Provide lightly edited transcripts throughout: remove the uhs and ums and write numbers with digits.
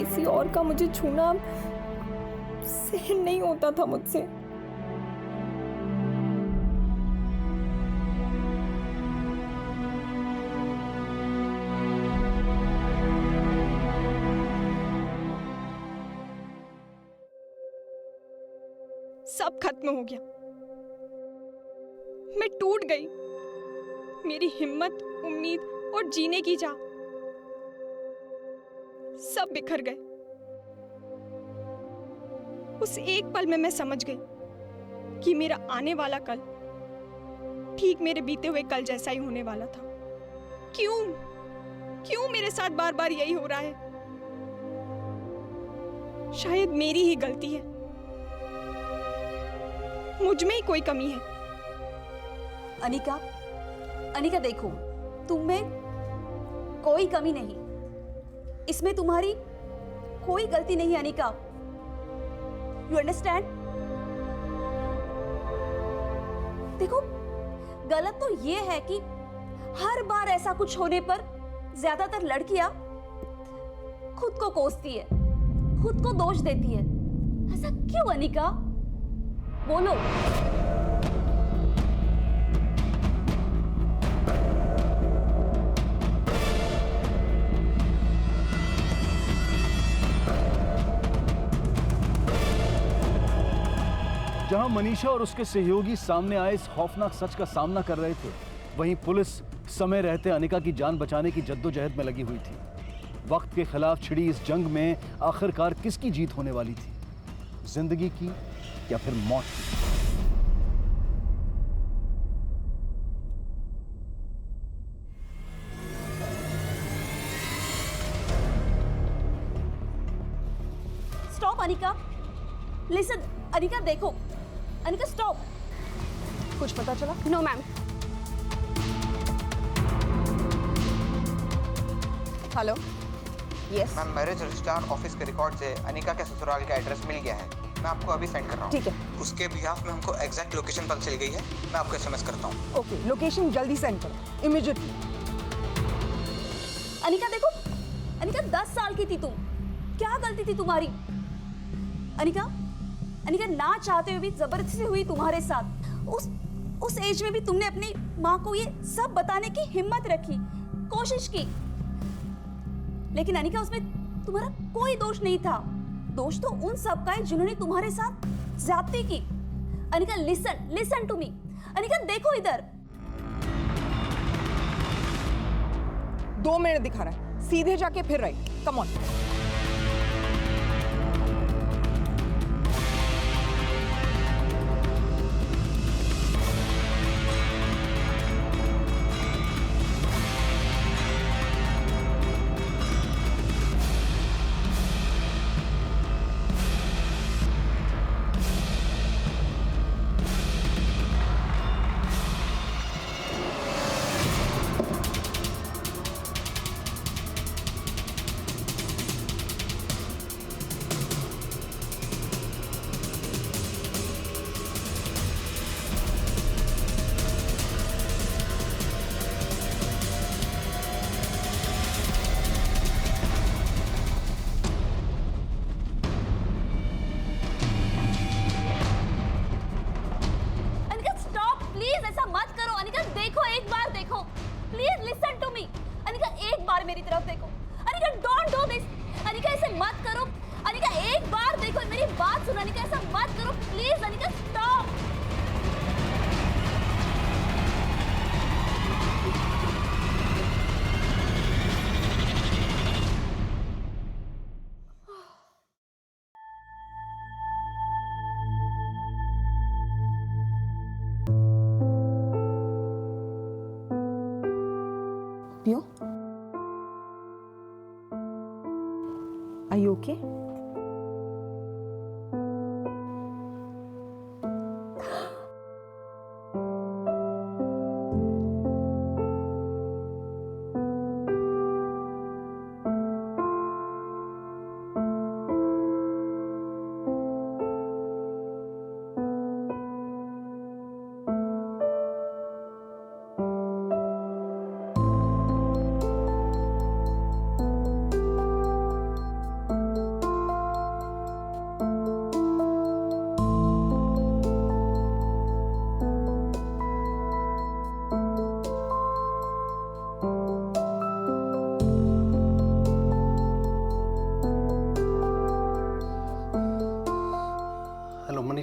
किसी और का मुझे छूना सहन नहीं होता था मुझसे। सब खत्म हो गया, मैं टूट गई। मेरी हिम्मत, उम्मीद और जीने की चाह सब बिखर गए। उस एक पल में मैं समझ गई कि मेरा आने वाला कल ठीक मेरे बीते हुए कल जैसा ही होने वाला था। क्यों मेरे साथ बार बार यही हो रहा है? शायद मेरी ही गलती है, मुझ में ही कोई कमी है। अनिका देखो, तुम में कोई कमी नहीं, इसमें तुम्हारी कोई गलती नहीं है अनिका। You understand? देखो, गलत तो ये है कि हर बार ऐसा कुछ होने पर ज्यादातर लड़कियां खुद को कोसती है, खुद को दोष देती है। ऐसा क्यों अनिका? बोलो। जहां मनीषा और उसके सहयोगी सामने आए इस खौफनाक सच का सामना कर रहे थे, वहीं पुलिस समय रहते अनिका की जान बचाने की जद्दोजहद में लगी हुई थी। वक्त के खिलाफ छिड़ी इस जंग में आखिरकार किसकी जीत होने वाली थी? जिंदगी की या फिर मौत की? स्टॉप अनिका, लिसन अनिका, देखो अनिका स्टॉप। कुछ पता चला? No ma'am. Hello, yes ma'am, marriage registrar office के रिकॉर्ड से अनिका के ससुराल का एड्रेस मिल गया है। मैं आपको अभी सेंड कर रहा हूँ। ठीक है। उसके बिहाफ में हमको एग्जैक्ट लोकेशन पता चल गई है। मैं आपको एसएमएस करता हूँ। ओके, लोकेशन जल्दी सेंड करो, इमीडिएटली। अनिका देखो, अनिका 10 साल की थी तुम, क्या गलती थी तुम्हारी? अनिका ना चाहते हुए भी जबरदस्ती हुई तुम्हारे साथ। उस एज में भी तुमने अपनी माँ को ये सब बताने की हिम्मत रखी, कोशिश की, लेकिन अनिका उसमें तुम्हारा कोई दोष नहीं था। दोष तो उन सब का है जिन्होंने तुम्हारे साथ ज्यादती की। Anika listen to me. Anika देखो इधर। 2 मिनट दिखा रहा है, सीधे जाके फिर right, come on. Please listen to me. Anika एक बार मेरी तरफ देखो। Anika don't do this. Anika ऐसे मत करो। अनिका एक बार देखो, मेरी बात सुनो। अनिका ऐसा मत करो please. Anika stop. Pio? Are you okay?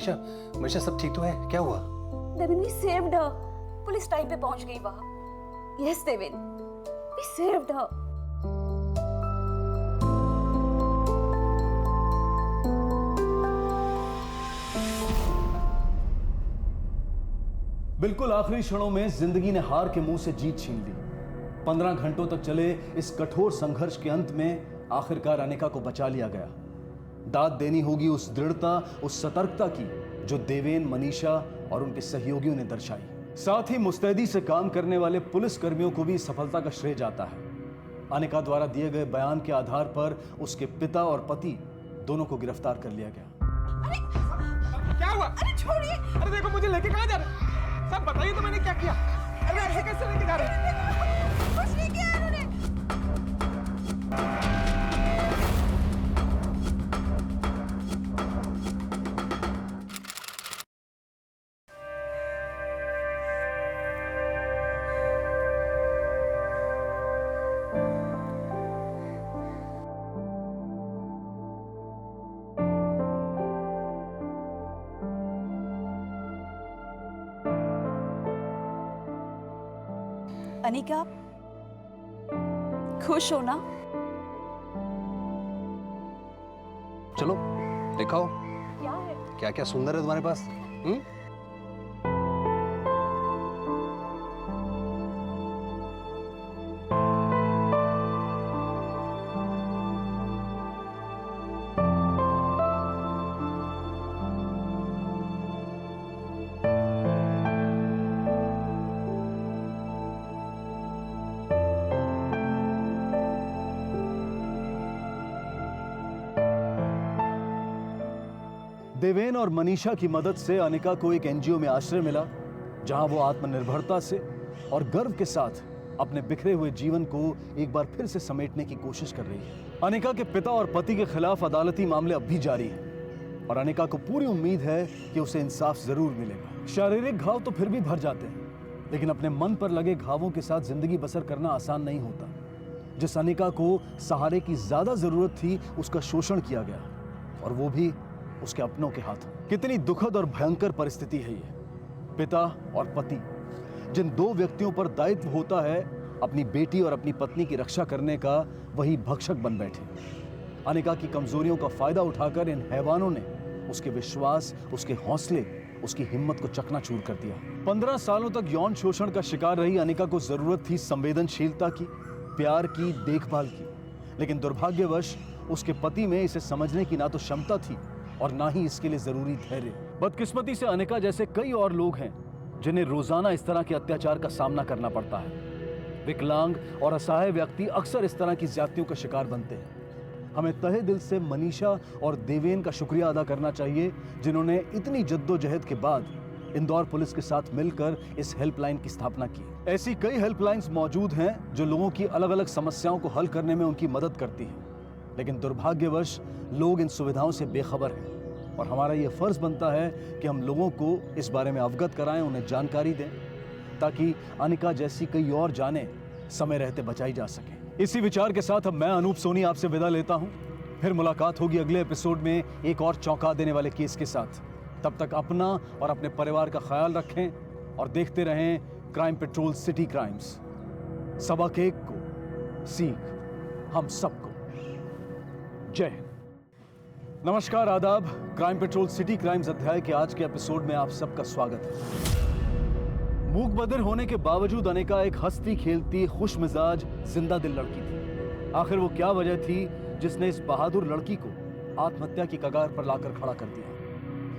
Manisha, Manisha सब ठीक तो है? क्या हुआ? Devin, we saved her. Police time पे पहुंच गई वहां. Yes, Devin, we saved her. बिल्कुल आखिरी क्षणों में जिंदगी ने हार के मुंह से जीत छीन ली। 15 घंटों तक चले इस कठोर संघर्ष के अंत में आखिरकार अनिका को बचा लिया गया। दाद देनी होगी उस दृढ़ता, उस सतर्कता की जो देवेन, मनीषा और उनके सहयोगियों ने दर्शाई। साथ ही मुस्तैदी से काम करने वाले पुलिस कर्मियों को भी इस सफलता का श्रेय जाता है। अनिका द्वारा दिए गए बयान के आधार पर उसके पिता और पति दोनों को गिरफ्तार कर लिया गया। क्या हुआ? अरे छोड़िए! अरे देखो, मुझे लेके कहाँ जा रहे हैं? सब बताइए तो मैंने क्या किया? अरे ऐसे कैसे लेके जा रहे हैं? कुछ नहीं किया इन्होंने. अनिका, खुश हो ना? चलो दिखाओ क्या है? क्या क्या सुंदर है तुम्हारे पास। देवेन और मनीषा की मदद से अनिका को एक एनजीओ में आश्रय मिला, जहां वो आत्मनिर्भरता से और गर्व के साथ अपने बिखरे हुए जीवन को एक बार फिर से समेटने की कोशिश कर रही है। अनिका के पिता और पति के खिलाफ अदालती मामले अब भी जारी हैं और अनिका को पूरी उम्मीद है कि उसे इंसाफ जरूर मिलेगा। शारीरिक घाव तो फिर भी भर जाते हैं, लेकिन अपने मन पर लगे घावों के साथ जिंदगी बसर करना आसान नहीं होता। जिस अनिका को सहारे की ज्यादा जरूरत थी, उसका शोषण किया गया, और वो भी उसके अपनों के हाथों। कितनी दुखद और भयंकर परिस्थिति है ये। पिता और पति, जिन दो व्यक्तियों पर दायित्व होता है अपनी बेटी और अपनी पत्नी की रक्षा करने का, वही भक्षक बन बैठे। अनिका की कमजोरियों का फायदा उठाकर इन हैवानों ने उसके विश्वास, उसके हौसले, उसकी हिम्मत को चकनाचूर कर दिया। 15 सालों तक यौन शोषण का शिकार रही अनिका को जरूरत थी संवेदनशीलता की, प्यार की, देखभाल की, लेकिन दुर्भाग्यवश उसके पति में इसे समझने की ना तो क्षमता थी और ना ही इसके लिए जरूरी धैर्य। बदकिस्मती से अनिका जैसे कई और लोग हैं जिन्हें रोजाना इस तरह के अत्याचार का सामना करना पड़ता है। विकलांग और असहाय व्यक्ति अक्सर इस तरह की ज्यादतियों का शिकार बनते हैं। हमें तहे दिल से मनीषा और देवेन का शुक्रिया अदा करना चाहिए, जिन्होंने इतनी जद्दोजहद के बाद इंदौर पुलिस के साथ मिलकर इस हेल्पलाइन की स्थापना की। ऐसी कई हेल्पलाइंस मौजूद हैं जो लोगों की अलग अलग समस्याओं को हल करने में उनकी मदद करती हैं, लेकिन दुर्भाग्यवश लोग इन सुविधाओं से बेखबर हैं और हमारा यह फर्ज बनता है कि हम लोगों को इस बारे में अवगत कराएं, उन्हें जानकारी दें, ताकि अनिका जैसी कई और जानें समय रहते बचाई जा सके। इसी विचार के साथ अब मैं अनूप सोनी आपसे विदा लेता हूं। फिर मुलाकात होगी अगले एपिसोड में एक और चौंका देने वाले केस के साथ। तब तक अपना और अपने परिवार का ख्याल रखें और देखते रहें क्राइम पेट्रोल सिटी क्राइम्स। सबक एक को सीख हम सबको। जय हिंद। नमस्कार, आदाब। क्राइम पेट्रोल सिटी क्राइम्स अध्याय के आज के एपिसोड में आप सबका स्वागत है। मूक बधिर होने के बावजूद अनिका एक हंसती खेलती खुश मिजाज जिंदा दिल लड़की थी। आखिर वो क्या वजह थी जिसने इस बहादुर लड़की को आत्महत्या की कगार पर लाकर खड़ा कर दिया?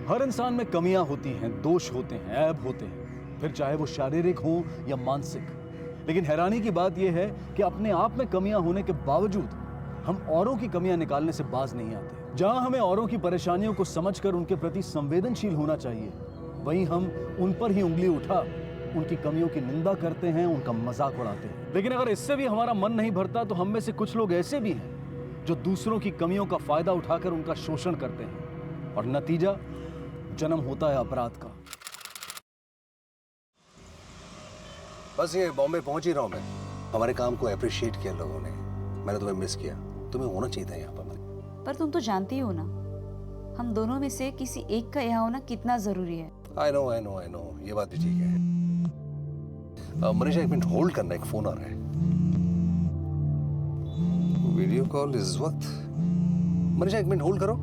हर इंसान में कमियां होती हैं, दोष होते हैं, ऐब होते हैं, फिर चाहे वो शारीरिक हो या मानसिक। लेकिन हैरानी की बात यह है कि अपने आप में कमियां होने के बावजूद हम औरों की कमियां निकालने से बाज नहीं आते। जहां हमें औरों की परेशानियों को समझकर उनके प्रति संवेदनशील होना चाहिए, वहीं हम उन पर ही उंगली उठा उनकी कमियों की निंदा करते हैं, उनका मजाक उड़ाते हैं। लेकिन अगर इससे भी हमारा मन नहीं भरता तो हम में से कुछ लोग ऐसे भी हैं जो दूसरों की कमियों का फायदा उठाकर उनका शोषण करते हैं, और नतीजा जन्म होता है अपराध का। बस ये बॉम्बे पहुंच ही रहा हूं मैं। हमारे काम को अप्रिशिएट किया लोगों ने। मैंने तुम्हें मिस किया। तुम्हें होना चाहिए था यहाँ पर। पर तुम तो जानती हो ना, हम दोनो¬ में से किसी एक का यहाँ होना कितना जरूरी है। आई नो, ये बात भी ठीक है। मनीषा, 1 मिनट होल्ड करना, एक फोन आ रहा है। वीडियो कॉल इस वक्त। मनीषा, 1 मिनट होल्ड करो।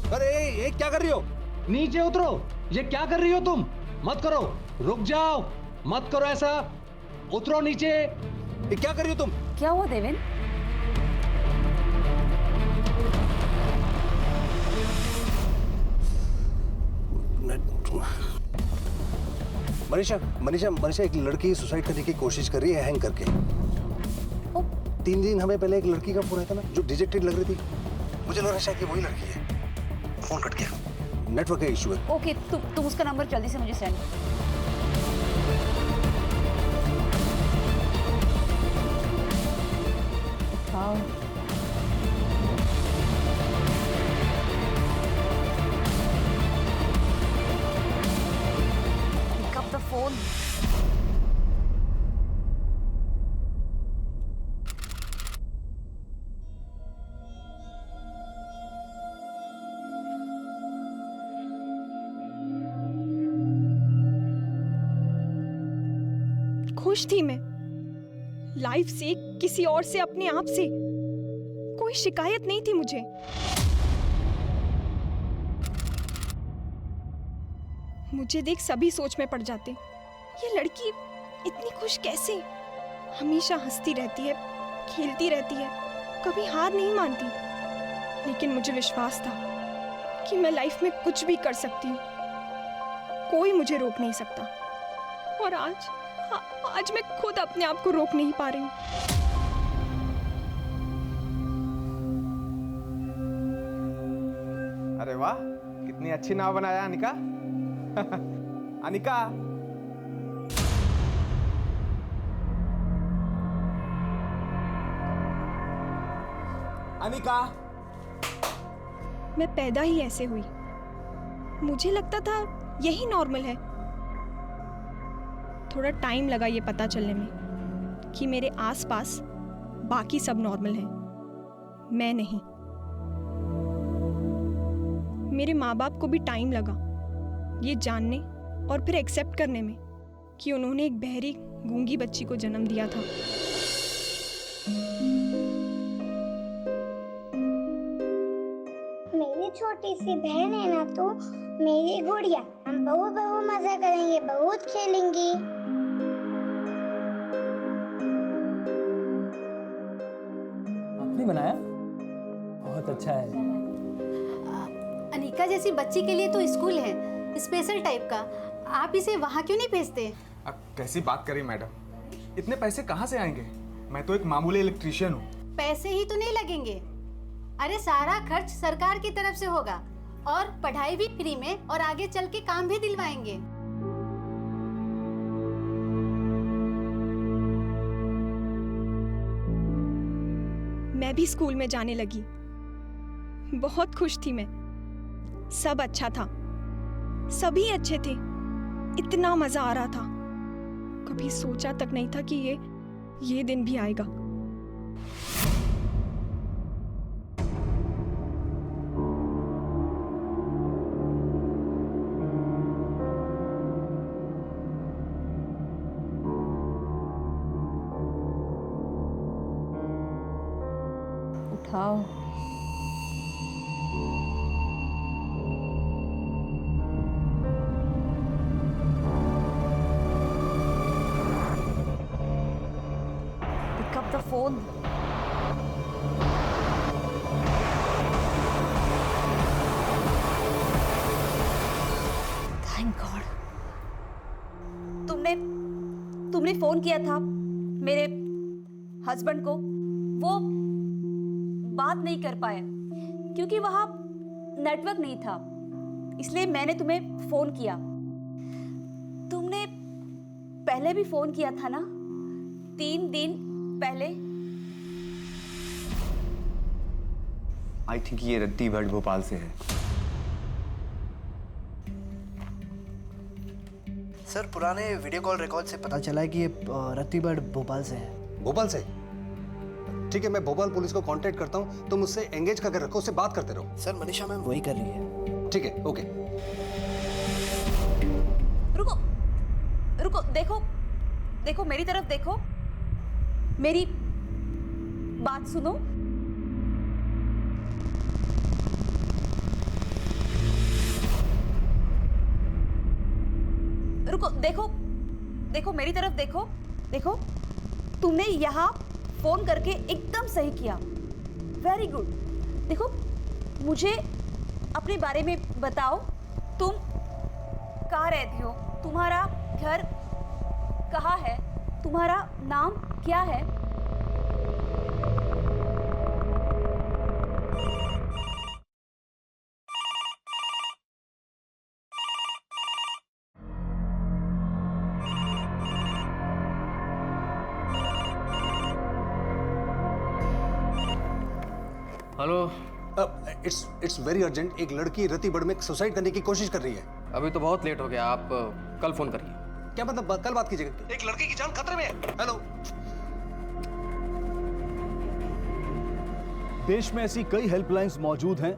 अरे ये क्या कर रही हो? नीचे उतरो। ये क्या कर रही हो तुम? मत करो, रुक जाओ, मत करो ऐसा। उतरो नीचे। ये क्या कर रही हो तुम? क्या हुआ देवेन? मनीषा, एक लड़की सुसाइड करने की कोशिश कर रही है हैंग करके। 3 दिन हमें पहले एक लड़की का फोन आया था ना, जो डिजेक्टेड लग रही थी। मुझे लग रहा है शायद वही लड़की है। फोन कट गया, नेटवर्क का इशू है। ओके, तुम उसका नंबर जल्दी से मुझे send. Pick up the phone. खुश थी मैं लाइफ से, किसी और से, अपने आप से। कोई शिकायत नहीं थी मुझे। मुझे देख सभी सोच में पड़ जाते, ये लड़की इतनी खुश कैसे? हमेशा हंसती रहती है, खेलती रहती है, कभी हार नहीं मानती। लेकिन मुझे विश्वास था कि मैं लाइफ में कुछ भी कर सकती हूँ, कोई मुझे रोक नहीं सकता। और आज मैं खुद अपने आप को रोक नहीं पा रही हूँ। अरे वाह, कितनी अच्छी नाव बनाया अनिका। अनिका, अनिका। मैं पैदा ही ऐसे हुई। मुझे लगता था यही नॉर्मल है। थोड़ा टाइम लगा ये पता चलने में कि मेरे आसपास बाकी सब नॉर्मल हैं, मैं नहीं। मेरे माँ बाप को भी टाइम लगा ये जानने और फिर एक्सेप्ट करने में कि उन्होंने एक बहरी गूंगी बच्ची को जन्म दिया था। मेरी छोटी सी बहन है ना तो मेरी गुड़िया। हम बहु मजा करेंगे, बहुत खेलेंगे। आपने बनाया? बहुत अच्छा है। अनिका जैसी बच्ची के लिए तो स्कूल है स्पेशल टाइप का। आप इसे वहाँ क्यों नहीं भेजते? अब कैसी बात करी मैडम, इतने पैसे कहाँ से आएंगे? मैं तो एक मामूली इलेक्ट्रीशियन हूँ। पैसे ही तो नहीं लगेंगे। अरे सारा खर्च सरकार की तरफ से होगा और पढ़ाई भी फ्री में और आगे चल के काम भी दिलवाएंगे। मैं भी स्कूल में जाने लगी। बहुत खुश थी मैं। सब अच्छा था, सभी अच्छे थे, इतना मजा आ रहा था। कभी सोचा तक नहीं था कि ये दिन भी आएगा। उठाओ। Pick up the phone. Thank God. तुमने फोन किया था मेरे हस्बैंड को। वो बात नहीं कर पाए क्योंकि वहां नेटवर्क नहीं था, इसलिए मैंने तुम्हें फोन किया। तुमने पहले भी फोन किया था ना, 3 दिन पहले। आई थिंक ये रत्ती भट्ट भोपाल से है। सर पुराने वीडियो कॉल रिकॉर्ड से पता चला है कि ये रत्ती भट्ट भोपाल से है। भोपाल से? ठीक है, मैं भोपाल पुलिस को कांटेक्ट करता हूँ, तुम उससे एंगेज करके रखो, उससे बात करते रहो। सर मनीषा मैम वही कर रही है। ठीक है, ओके। रुको रुको, देखो देखो मेरी तरफ देखो, मेरी बात सुनो। रुको, देखो देखो मेरी तरफ देखो, देखो तुमने यहाँ फोन करके एकदम सही किया, वेरी गुड। देखो मुझे अपने बारे में बताओ, तुम कहाँ रहती हो, तुम्हारा घर कहाँ है, तुम्हारा नाम क्या है? हेलो। It's very urgent. एक लड़की रत्ती भट्ट में सुसाइड करने की कोशिश कर रही है। अभी तो बहुत लेट हो गया, आप कल फोन करिए। क्या मतलब? कल बात कीजिएगा। एक लड़की की जान खतरे में है। हेलो। देश में ऐसी कई हेल्पलाइंस मौजूद हैं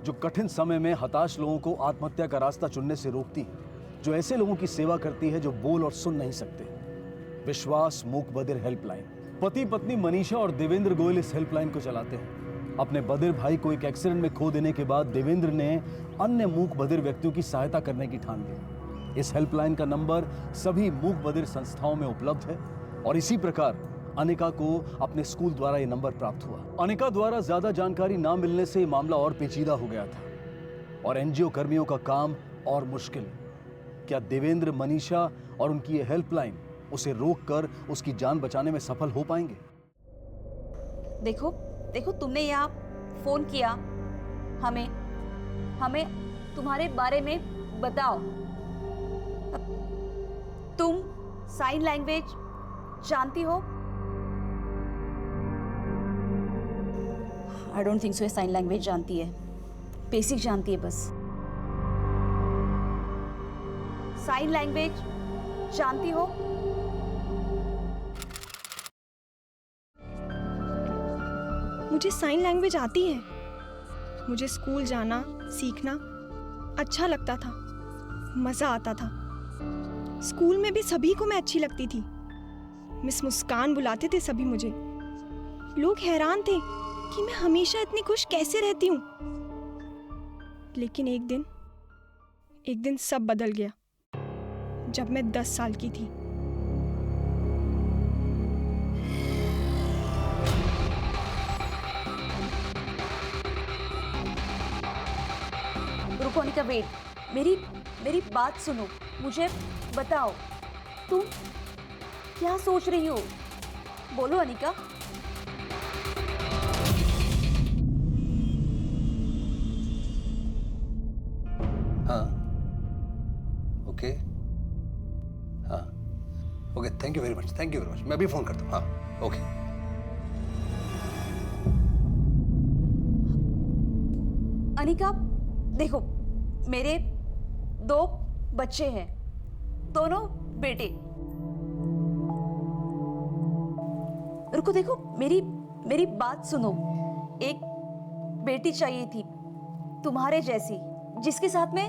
जो कठिन समय में हताश लोगों को आत्महत्या का रास्ता चुनने से रोकती है, जो ऐसे लोगों की सेवा करती है जो बोल और सुन नहीं सकते। विश्वास मूक बधिर हेल्पलाइन। पति पत्नी मनीषा और देवेंद्र गोयल इस हेल्पलाइन को चलाते हैं। अपने बधिर भाई को एक एक्सीडेंट में खो देने के बाद देवेंद्र ने अन्य मूक बधिर व्यक्तियों की सहायता करने की ठान ली। इस हेल्पलाइन का नंबर सभी मूक बधिर संस्थाओं में उपलब्ध है और इसी प्रकार अनिका को अपने स्कूल द्वारा यह नंबर प्राप्त हुआ। अनिका द्वारा ज्यादा जानकारी ना मिलने से मामला और पेचीदा हो गया था और एनजीओ कर्मियों का काम और मुश्किल। क्या देवेंद्र, मनीषा और उनकी ये हेल्पलाइन उसे रोककर उसकी जान बचाने में सफल हो पाएंगे? देखो देखो तुमने यहाँ फोन किया, हमें हमें तुम्हारे बारे में बताओ। तुम साइन लैंग्वेज जानती हो? आई डोंट थिंक सो ये साइन लैंग्वेज जानती है, बेसिक जानती है बस। साइन लैंग्वेज जानती हो? मुझे साइन लैंग्वेज आती है। मुझे स्कूल जाना, सीखना अच्छा लगता था, मज़ा आता था। स्कूल में भी सभी को मैं अच्छी लगती थी। मिस मुस्कान बुलाते थे सभी मुझे। लोग हैरान थे कि मैं हमेशा इतनी खुश कैसे रहती हूँ। लेकिन एक दिन सब बदल गया जब मैं 10 साल की थी। रुको अनिका, वेट, मेरी बात सुनो, मुझे बताओ तुम क्या सोच रही हो, बोलो अनिका। हाँ, ओके, हाँ, okay, thank you very much, thank you very much. मैं भी फोन करता हूँ। हाँ, ओके। अनिका देखो, मेरे 2 बच्चे हैं, दोनों बेटे। रुको, देखो मेरी बात सुनो। एक बेटी चाहिए थी तुम्हारे जैसी, जिसके साथ मैं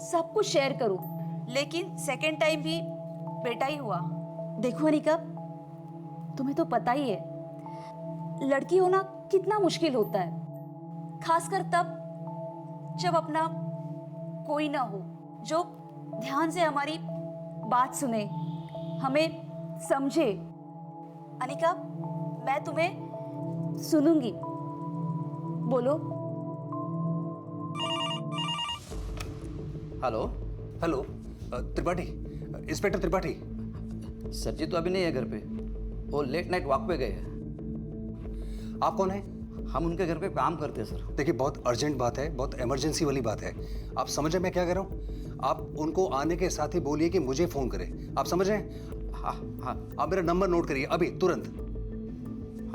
सब कुछ शेयर करूं, लेकिन सेकेंड टाइम भी बेटा ही हुआ। देखो अनिका, तुम्हें तो पता ही है लड़की होना कितना मुश्किल होता है, खासकर तब जब अपना कोई ना हो जो ध्यान से हमारी बात सुने, हमें समझे। अनिका, मैं तुम्हें सुनूंगी, बोलो। Hello. Hello, Tripathi, inspector Tripathi. Sir जी तो अभी नहीं है घर पे, वो लेट नाइट वॉक पे गए हैं। आप कौन हैं? हम उनके घर पे काम करते हैं सर। देखिए, बहुत अर्जेंट बात है, बहुत इमरजेंसी वाली बात है। आप समझ रहे मैं क्या कह रहा हूँ? आप उनको आने के साथ ही बोलिए कि मुझे फोन करें। आप समझ रहे हैं? हाँ हाँ। आप मेरा नंबर नोट करिए अभी, तुरंत।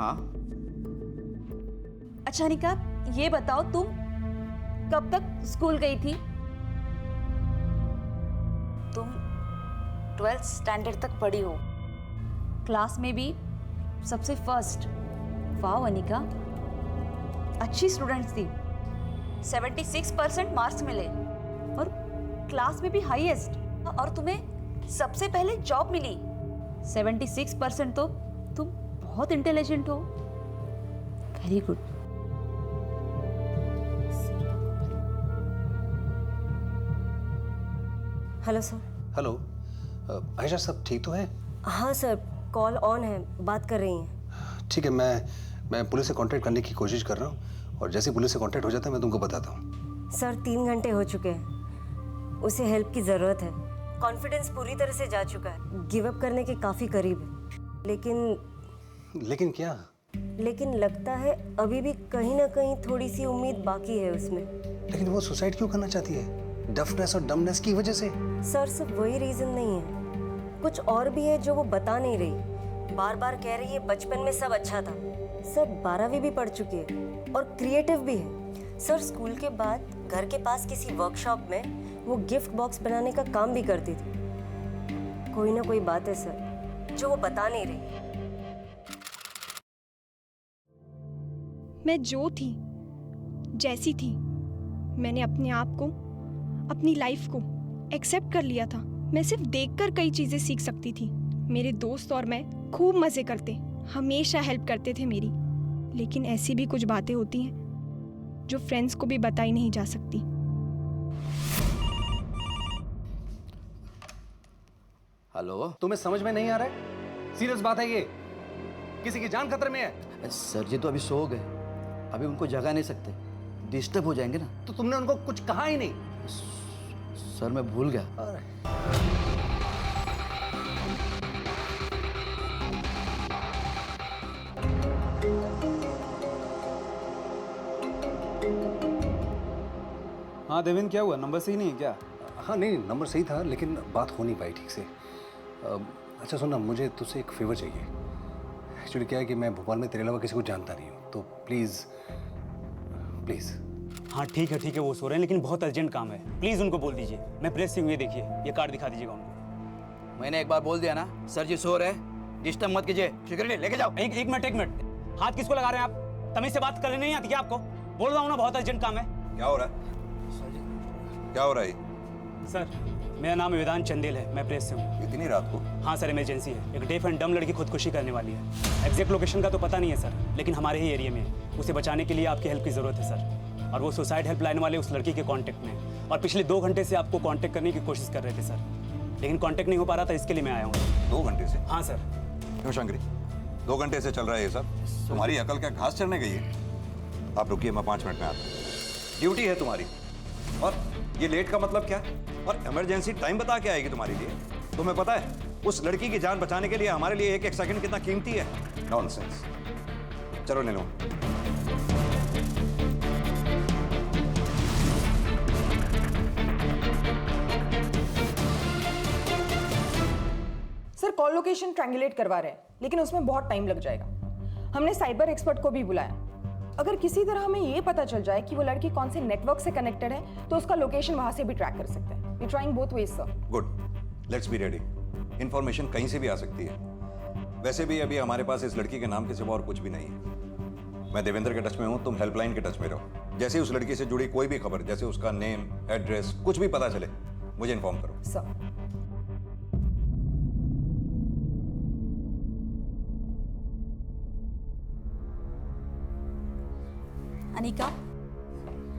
हाँ। अच्छा अनिका, ये बताओ तुम कब तक स्कूल गई थी? तुम 12th स्टैंडर्ड तक पढ़ी हो, क्लास में भी सबसे फर्स्ट। वाह अनिका, अच्छी स्टूडेंट थी। 76% मार्क्स मिले और क्लास में भी हाईएस्ट, और तुम्हें सबसे पहले जॉब मिली। 76% तो तुम बहुत इंटेलिजेंट हो। Very good. Hello sir. Hello Ayesha, सब ठीक तो है? हाँ सर, कॉल ऑन है, बात कर रही हैं। ठीक है, मैं पुलिस से कांटेक्ट करने की कोशिश कर रहा हूँ और जैसे पुलिस से कांटेक्ट हो जाता है मैं तुमको बताता हूँ। सर 3 घंटे हो चुके हैं, उसे हेल्प की ज़रूरत है। कॉन्फिडेंस पूरी तरह से जा चुका है, गिव अप करने के काफ़ी करीब है। लेकिन क्या? लेकिन लगता है अभी भी कहीं ना कहीं थोड़ी सी उम्मीद बाकी है उसमें। लेकिन वो सुसाइड क्यों करना चाहती है? डफनेस और डमनेस की वजह से? सर सिर्फ वही रीज़न नहीं है, कुछ और भी है जो वो बता नहीं रही। बार बार कह रही है बचपन में सब अच्छा था। सर 12वीं भी पढ़ चुकी है और क्रिएटिव भी है। सर स्कूल के बाद घर के पास किसी वर्कशॉप में वो गिफ्ट बॉक्स बनाने का काम भी करती थी। कोई ना कोई बात है सर जो वो बता नहीं रही। मैं जो थी, जैसी थी, मैंने अपने आप को, अपनी लाइफ को एक्सेप्ट कर लिया था। मैं सिर्फ देखकर कई चीज़ें सीख सकती थी। मेरे दोस्त और मैं खूब मज़े करते, हमेशा हेल्प करते थे मेरी। लेकिन ऐसी भी कुछ बातें होती हैं जो फ्रेंड्स को भी बताई नहीं जा सकती। हेलो, तुम्हें समझ में नहीं आ रहा है? सीरियस बात है ये, किसी की जान खतरे में है। सर जी तो अभी सो गए, अभी उनको जगा नहीं सकते, डिस्टर्ब हो जाएंगे ना। तो तुमने उनको कुछ कहा ही नहीं? सर मैं भूल गया। हाँ देवेंद्र, क्या हुआ? नंबर सही नहीं है क्या? हाँ नहीं, नंबर सही था लेकिन बात हो नहीं पाई ठीक से। अच्छा सुनना, मुझे तुझसे एक फेवर चाहिए। एक्चुअली क्या है कि मैं भोपाल में तेरे अलावा किसी को जानता नहीं हूँ, तो प्लीज़ प्लीज़। हाँ ठीक है, वो सो रहे हैं लेकिन बहुत अर्जेंट काम है, प्लीज़ उनको बोल दीजिए। मैं प्रेस से हुए, देखिए ये कार्ड दिखा दीजिएगा उनको। मैंने एक बार बोल दिया ना, सर जी सो रहे, डिस्टर्ब मत कीजिए। सिक्योरिटी लेके जाओ। एक मिनट, हाथ किसको लगा रहे हैं आप? तमीज से बात करने नहीं आती क्या आपको? बोल रहा हूँ ना, बहुत अर्जेंट काम है। क्या हो रहा है? क्या हो रहा है? सर मेरा नाम वेदांत चंदेल है, मैं प्रेस से हूँ। इतनी रात को? हाँ सर, इमरजेंसी है। एक डेफ एंड डम लड़की खुदकुशी करने वाली है। एग्जैक्ट लोकेशन का तो पता नहीं है सर, लेकिन हमारे ही एरिया में है। उसे बचाने के लिए आपकी हेल्प की ज़रूरत है सर। और वो सुसाइड हेल्पलाइन वाले उस लड़की के कांटेक्ट में, और पिछले 2 घंटे से आपको कांटेक्ट करने की कोशिश कर रहे थे सर, लेकिन कांटेक्ट नहीं हो पा रहा था, इसके लिए मैं आया हूँ। 2 घंटे से? हाँ सर। क्यों शंकरी, 2 घंटे से चल रहा है ये सब? तुम्हारी अकल क्या घास चढ़ने गई है? आप रुकिए, मैं 5 मिनट में आता हूँ। ड्यूटी है तुम्हारी, और ये लेट का मतलब क्या? और इमरजेंसी टाइम बता के आएगी तुम्हारे लिए? तुम्हें पता है उस लड़की की जान बचाने के लिए हमारे लिए एक सेकंड कितना कीमती है? नॉनसेंस। चलो ले लो। सर कॉल लोकेशन ट्रायंगुलेट करवा रहे हैं, लेकिन उसमें बहुत टाइम लग जाएगा। हमने साइबर एक्सपर्ट को भी बुलाया। अगर किसी तरह हमें ये पता चल जाए कि वो लड़की कौन से नेटवर्क से कनेक्टेड है, तो उसका लोकेशन वहां से भी ट्रैक कर सकते हैं। We trying both ways sir. Good, let's be ready. Information कहीं से भी आ सकती है। वैसे भी अभी हमारे पास इस लड़की के नाम के सिवा और कुछ भी नहीं है। मैं देवेंद्र के टच में हूँ, तुम हेल्पलाइन के टच में रहो। जैसे उस लड़की से जुड़ी कोई भी खबर, जैसे उसका नेम, एड्रेस, कुछ भी पता चले, मुझे इन्फॉर्म करो। सर।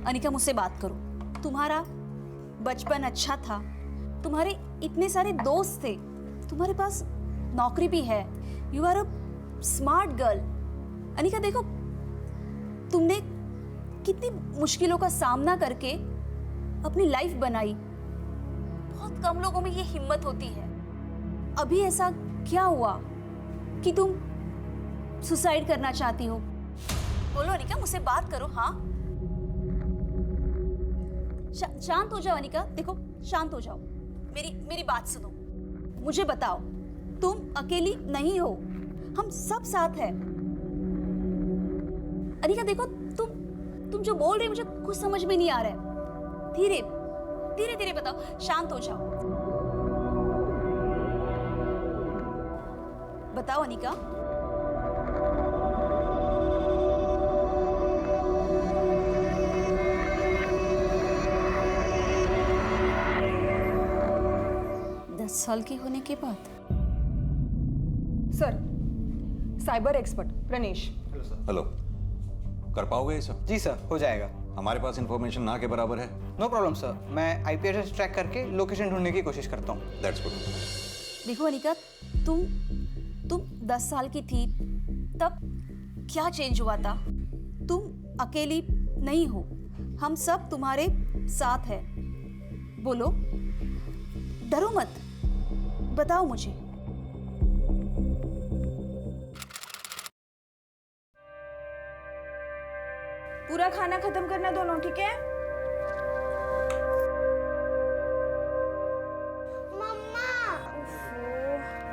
अनिका मुझसे बात करो। तुम्हारा बचपन अच्छा था, तुम्हारे इतने सारे दोस्त थे, तुम्हारे पास नौकरी भी है, you are a smart girl. Anika देखो, तुमने कितनी मुश्किलों का सामना करके अपनी लाइफ बनाई। बहुत कम लोगों में ये हिम्मत होती है। अभी ऐसा क्या हुआ कि तुम सुसाइड करना चाहती हो? बोलो अनिका, मुझसे बात करो। हाँ, शांत हो जाओ अनिका। देखो, शांत हो जाओ, मेरी बात सुनो। मुझे बताओ, तुम अकेली नहीं हो, हम सब साथ हैं। अनिका देखो, तुम जो बोल रहे हो मुझे कुछ समझ में नहीं आ रहा है। धीरे धीरे धीरे बताओ, शांत हो जाओ। बताओ अनिका। साल की होने के बाद। Sir, cyber expert Pranesh. Hello, कर पाओगे ये सब? जी सर, हो जाएगा। हमारे पास इंफॉर्मेशन ना के बराबर है। नो प्रॉब्लम सर, मैं आईपी एड्रेस ट्रैक करके लोकेशन ढूंढने की कोशिश करता हूँ। That's good. देखो अनिका, तुम 10 साल की थी तब क्या चेंज हुआ था? तुम अकेली नहीं हो, हम सब तुम्हारे साथ हैं। बोलो, डरो मत, बताओ मुझे। पूरा खाना खत्म करना दोनों, ठीक है?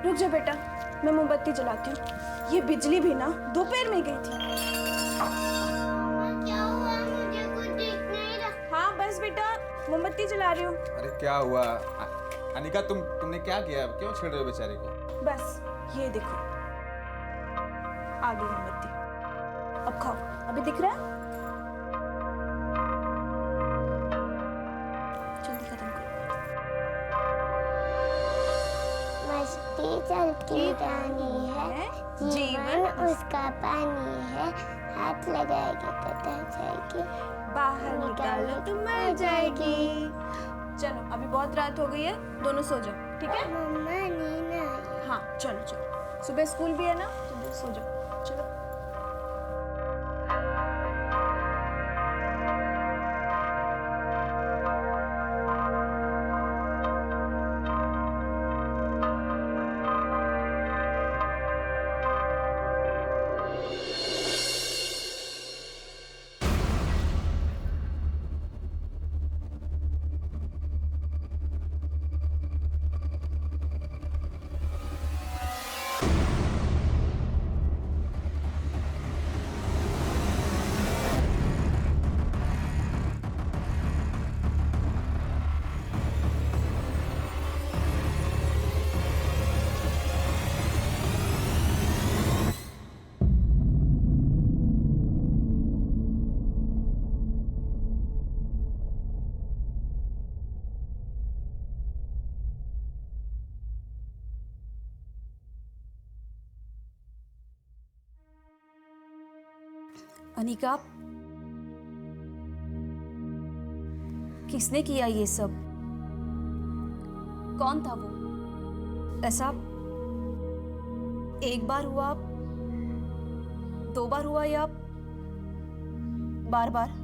रुक जा बेटा, मैं मोमबत्ती जलाती हूँ। ये बिजली भी ना दोपहर में गई थी। क्या हुआ? मुझे कुछ दिख नहीं रहा। हाँ बस बेटा, मोमबत्ती जला रही हूँ। अरे क्या हुआ अनिका, तुमने क्या किया? क्यों छेड़ रहे हो बेचारे को? बस ये देखो, आ गई मोमबत्ती। अब खाओ, अभी दिख रहा है? जल्दी खत्म करो। मस्ती चलती रानी है, जीवन उसका पानी है। हाथ लगाएगी तो डर जाएगी, बाहर निकालो तो मर जाएगी। चलो, अभी बहुत रात हो गई है, दोनों सो जाओ, ठीक है? मम्मा नींद आई। हाँ चलो चलो, सुबह स्कूल भी है ना, तो सो जाओ। चलो। अनिका, किसने किया ये सब? कौन था वो? ऐसा एक बार हुआ, 2 बार हुआ या बार बार?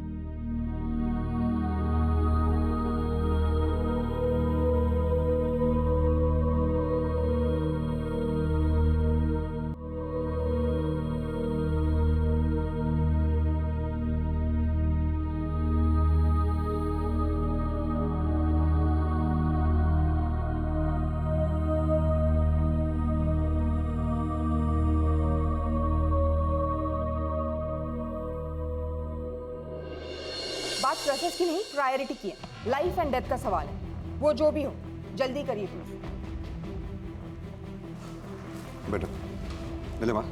बात प्रोसेस की नहीं, प्रायोरिटी की है। लाइफ एंड डेथ का सवाल है, वो जो भी हो जल्दी करिए प्लीज। बेटा, नीलिमा,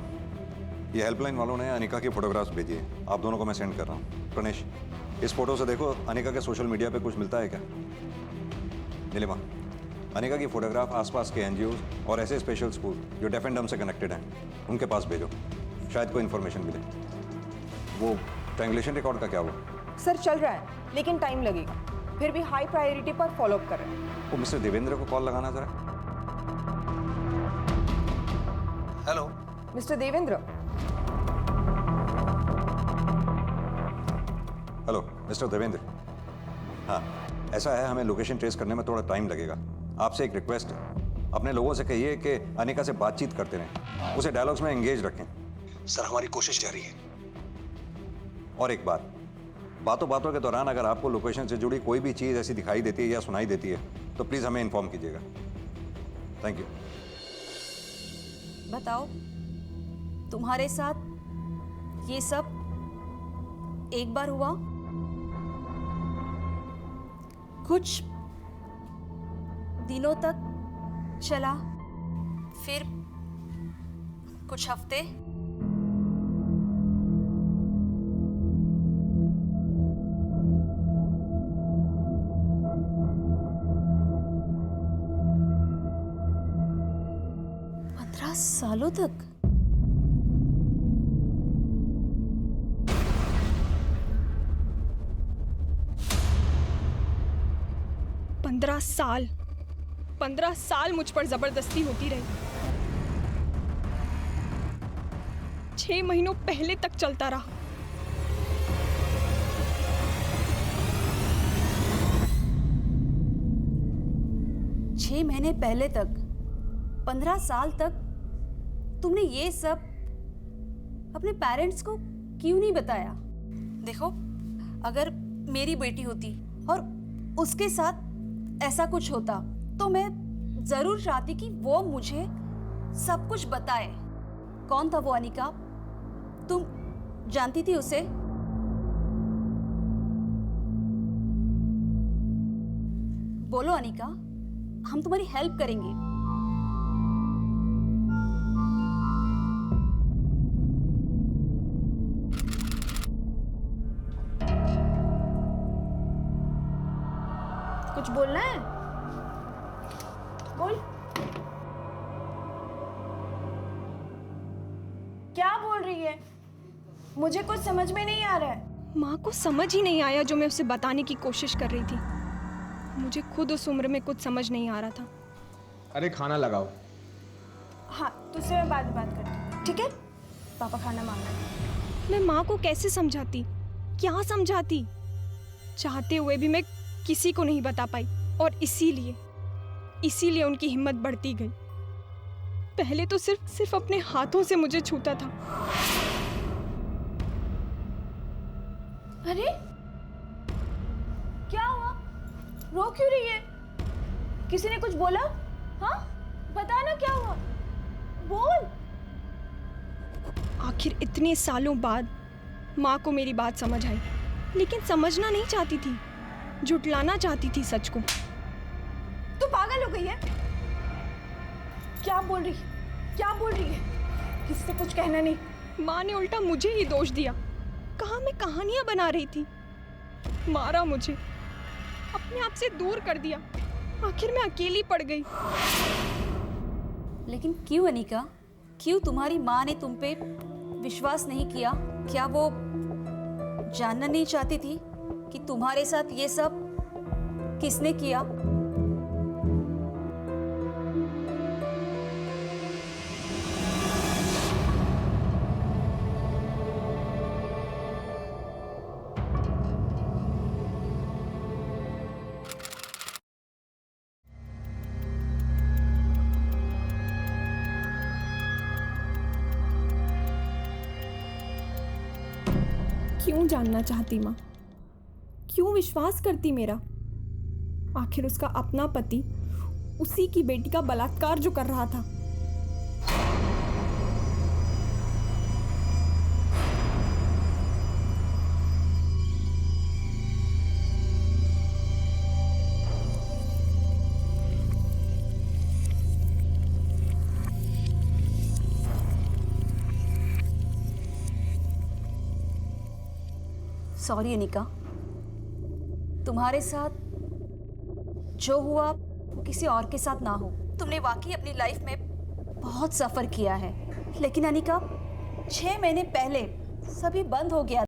ये हेल्पलाइन वालों ने अनिका की फोटोग्राफ्स भेजी है, आप दोनों को मैं सेंड कर रहा हूँ। प्रणेश, इस फोटो से देखो अनिका के सोशल मीडिया पे कुछ मिलता है क्या? नीलिमा, अनिका की फोटोग्राफ आसपास के एनजीओ और ऐसे स्पेशल स्कूल जो डेफ एंड डम से कनेक्टेड हैं, उनके पास भेजो, शायद कोई इन्फॉर्मेशन मिले। वो ट्रायंगुलेशन रिकॉर्ड का क्या हुआ? सर चल रहा है, लेकिन टाइम लगेगा। फिर भी हाई प्रायोरिटी पर फॉलो अप कर रहे हैं। वो मिस्टर देवेंद्र को कॉल लगाना जरा। Hello mister Devendra. Hello mister Devendra. हाँ, ऐसा है, हमें लोकेशन ट्रेस करने में थोड़ा टाइम लगेगा। आपसे एक रिक्वेस्ट है, अपने लोगों से कहिए कि अनिका से बातचीत करते रहें, उसे डायलॉग्स में एंगेज रखें। सर, हमारी कोशिश जारी है। और एक बात, बातों बातों के दौरान अगर आपको लोकेशन से जुड़ी कोई भी चीज़ ऐसी दिखाई देती है या सुनाई देती है तो प्लीज़ हमें इन्फॉर्म कीजिएगा। Thank you. बताओ, तुम्हारे साथ ये सब एक बार हुआ, कुछ दिनों तक चला, फिर कुछ हफ्ते, सालों तक। 15 साल मुझ पर जबरदस्ती होती रही। 6 महीनों पहले तक चलता रहा। छह महीने पहले तक, 15 साल तक तुमने ये सब अपने पेरेंट्स को क्यों नहीं बताया? देखो, अगर मेरी बेटी होती और उसके साथ ऐसा कुछ होता तो मैं जरूर चाहती कि वो मुझे सब कुछ बताए। कौन था वो अनिका? तुम जानती थी उसे? बोलो अनिका, हम तुम्हारी हेल्प करेंगे। कुछ बोलना है? बोल। क्या बोल रही है? मुझे कुछ समझ में नहीं आ रहा है। माँ को समझ ही नहीं आया जो मैं उसे बताने की कोशिश कर रही थी। मुझे खुद उस उम्र में कुछ समझ नहीं आ रहा था। अरे खाना लगाओ। हाँ, तुझसे मैं बाद में बात करती हूँ, ठीक है? पापा खाना मांग रहे हैं। मैं माँ को कैसे समझाती, क्या समझाती? चाहते हुए भी मैं किसी को नहीं बता पाई और इसीलिए उनकी हिम्मत बढ़ती गई। पहले तो सिर्फ अपने हाथों से मुझे छूता था। अरे क्या हुआ? रो क्यों रही है? किसी ने कुछ बोला? हाँ, बता ना क्या हुआ, बोल। आखिर इतने सालों बाद माँ को मेरी बात समझ आई, लेकिन समझना नहीं चाहती थी, झुटलाना चाहती थी सच को। तू पागल हो गई है? क्या बोल रही है? क्या बोल रही है? किससे कुछ कहना नहीं। माँ ने उल्टा मुझे ही दोष दिया। कहा मैं कहानियां बना रही थी, मारा मुझे, अपने आप से दूर कर दिया। आखिर मैं अकेली पड़ गई। लेकिन क्यों अनिका? क्यों तुम्हारी माँ ने तुम पे विश्वास नहीं किया? क्या वो जानना नहीं चाहती थी कि तुम्हारे साथ ये सब किसने किया? क्यों जानना चाहती माँ? क्यों विश्वास करती मेरा? आखिर उसका अपना पति उसी की बेटी का बलात्कार जो कर रहा था। सॉरी अनिका, तुम्हारे साथ जो हुआ वो किसी और के साथ ना हो। तुमने वाकई अपनी लाइफ में बहुत सफ़र किया है, लेकिन अनिका 6 महीने पहले सभी बंद हो गया